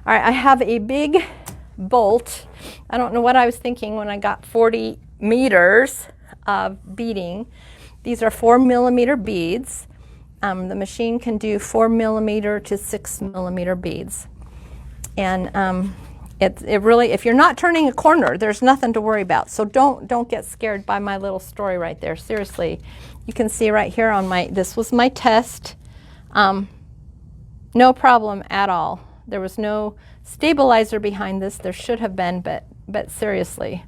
All right, I have a big bolt. I don't know what I was thinking when I got 40 meters of beading. These are 4mm beads. The machine can do 4mm to 6mm beads. And it really, if you're not turning a corner, there's nothing to worry about. So don't get scared by my little story right there. Seriously, you can see right here on this was my test. No problem at all. There was no stabilizer behind this. There should have been, but seriously.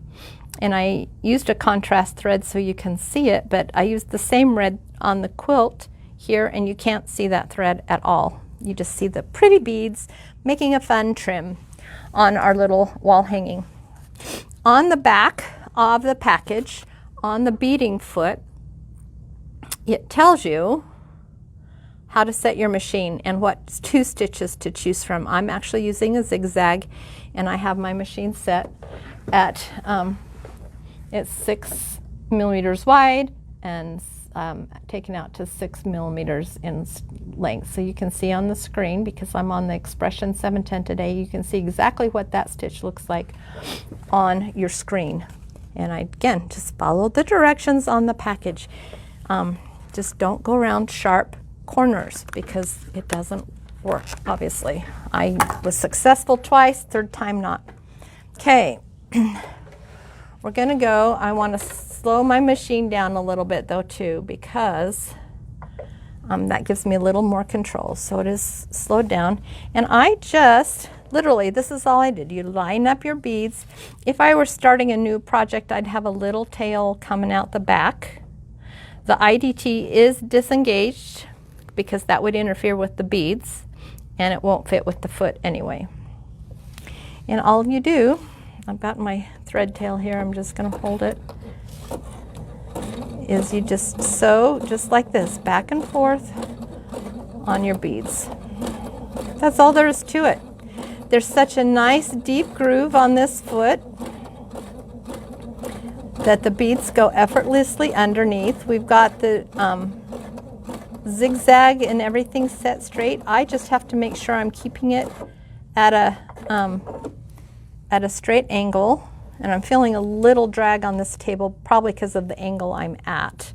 And I used a contrast thread so you can see it, but I used the same red on the quilt here, and you can't see that thread at all. You just see the pretty beads making a fun trim on our little wall hanging. On the back of the package, on the beading foot, it tells you how to set your machine and what 2 stitches to choose from. I'm actually using a zigzag, and I have my machine set at it's 6mm wide and taken out to 6mm in length. So you can see on the screen, because I'm on the Expression 710 today, you can see exactly what that stitch looks like on your screen. And I, again, just follow the directions on the package. Just don't go around sharp corners because it doesn't work, obviously. I was successful twice, third time not. Okay, we're gonna go. I want to slow my machine down a little bit though too, because that gives me a little more control. So it is slowed down, and I just literally, this is all I did. You line up your beads. If I were starting a new project, I'd have a little tail coming out the back. The IDT is disengaged because that would interfere with the beads, and it won't fit with the foot anyway. And all you do, I've got my thread tail here, I'm just going to hold it, is you just sew just like this, back and forth on your beads. That's all there is to it. There's such a nice deep groove on this foot that the beads go effortlessly underneath. We've got the zigzag and everything set straight. I just have to make sure I'm keeping it at a straight angle, and I'm feeling a little drag on this table, probably because of the angle I'm at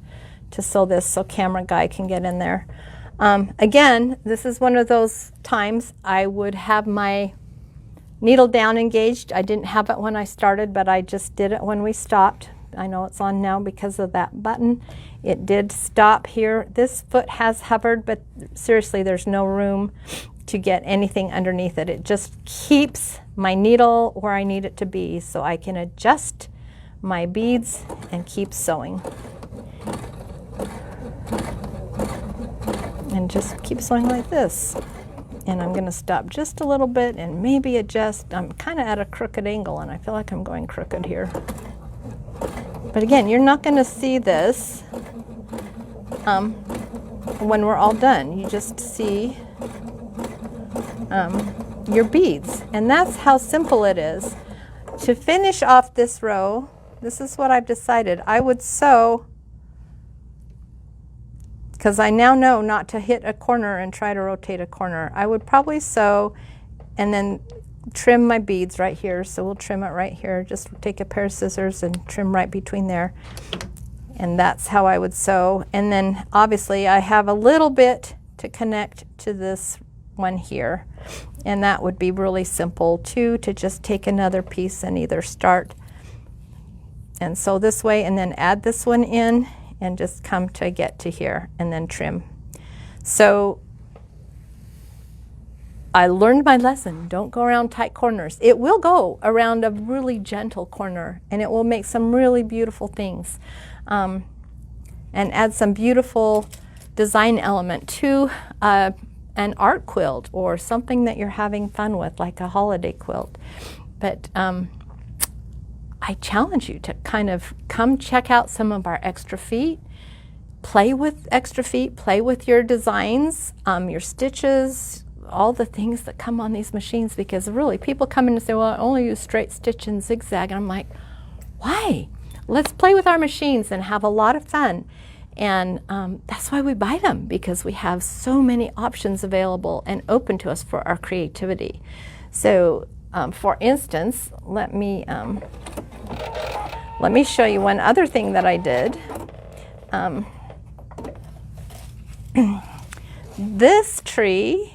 to sew this so camera guy can get in there. Again, this is one of those times I would have my needle down engaged. I didn't have it when I started, but I just did it when we stopped. I know it's on now because of that button. It did stop here. This foot has hovered, but seriously, there's no room to get anything underneath it. It just keeps my needle where I need it to be so I can adjust my beads and keep sewing. And just keep sewing like this. And I'm going to stop just a little bit and maybe adjust. I'm kind of at a crooked angle, and I feel like I'm going crooked here. But again, you're not going to see this when we're all done. You just see your beads, and that's how simple it is. To finish off this row, this is what I've decided. I would sew, because I now know not to hit a corner and try to rotate a corner. I would probably sew and then trim my beads right here. So we'll trim it right here. Just take a pair of scissors and trim right between there. And that's how I would sew. And then obviously I have a little bit to connect to this one here. And that would be really simple too, to just take another piece and either start and sew this way and then add this one in and just come to get to here and then trim. So I learned my lesson. Don't go around tight corners. It will go around a really gentle corner, and it will make some really beautiful things and add some beautiful design element to an art quilt or something that you're having fun with, like a holiday quilt. But I challenge you to kind of come check out some of our extra feet, play with extra feet, play with your designs, your stitches, all the things that come on these machines, because really people come in and say, well, I only use straight stitch and zigzag. And I'm like, why? Let's play with our machines and have a lot of fun. And that's why we buy them, because we have so many options available and open to us for our creativity. So for instance, let me show you one other thing that I did. This tree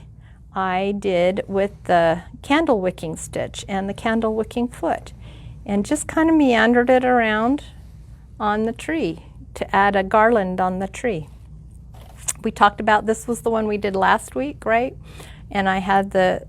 I did with the candle wicking stitch and the candle wicking foot, and just kind of meandered it around on the tree to add a garland on the tree. We talked about this was the one we did last week, right? And I had the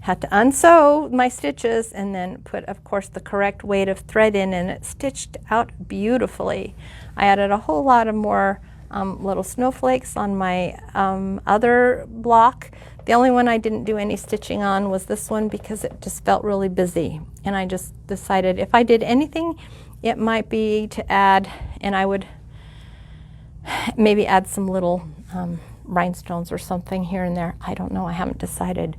had to unsew my stitches and then put, of course, the correct weight of thread in, and it stitched out beautifully. I added a whole lot of more little snowflakes on my other block. The only one I didn't do any stitching on was this one because it just felt really busy. And I just decided if I did anything, it might be to add, and I would maybe add some little rhinestones or something here and there. I don't know, I haven't decided.